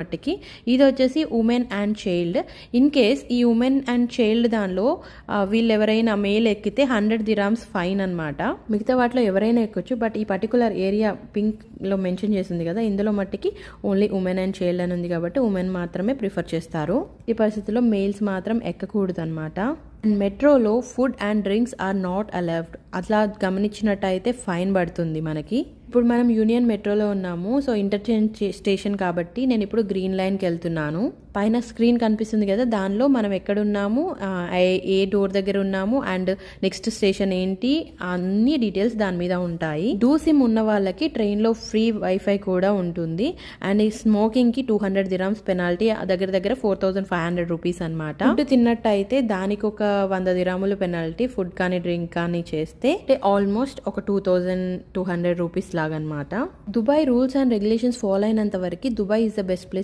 మట్టికి ఇది వచ్చేసి women and child. In case ఈ ఉమెన్ అండ్ చైల్డ్ దానిలో వీళ్ళు ఎవరైనా మేల్ ఎక్కితే 100 dirhams ఫైన్ అనమాట. మిగతా వాటిలో ఎవరైనా ఎక్కొచ్చు, బట్ ఈ పర్టికులర్ ఏరియా పింక్లో మెన్షన్ చేసింది కదా, ఇందులో మట్టికి ఓన్లీ ఉమెన్ అండ్ చైల్డ్ అని ఉంది కాబట్టి ఉమెన్ మాత్రమే ప్రిఫర్ చేస్తారు. ఈ పరిస్థితుల్లో మేల్స్ మాత్రం ఎక్కకూడదు అనమాట. అండ్ మెట్రోలో food and drinks are not allowed. అట్లా గమనించినట్టయితే ఫైన్ పడుతుంది మనకి. ఇప్పుడు మనం యూనియన్ మెట్రోలో ఉన్నాము. సో ఇంటర్చేంజ్ స్టేషన్ కాబట్టి నేను ఇప్పుడు గ్రీన్ లైన్కి వెళ్తున్నాను. పైన స్క్రీన్ కనిపిస్తుంది కదా, దానిలో మనం ఎక్కడున్నాము, ఏ డోర్ దగ్గర ఉన్నాము అండ్ నెక్స్ట్ స్టేషన్ ఏంటి, అన్ని డీటెయిల్స్ దాని మీద ఉంటాయి. డూ సిమ్ ఉన్న వాళ్ళకి ట్రైన్లో ఫ్రీ వైఫై కూడా ఉంటుంది. అండ్ ఈ స్మోకింగ్కి 200 dirhams పెనాల్టీ, దగ్గర 4500 రూపీస్ అనమాట. ఫుడ్ తిన్నట్టయితే దానికి ఒక 100 dirhamలు పెనాల్టీ, ఫుడ్ కానీ డ్రింక్ కానీ చేస్తే ఆల్మోస్ట్ ఒక 2200 రూపీస్ లాగా అనమాట. Dubai rules and regulations follow అయినంత వరకు Dubai is the best place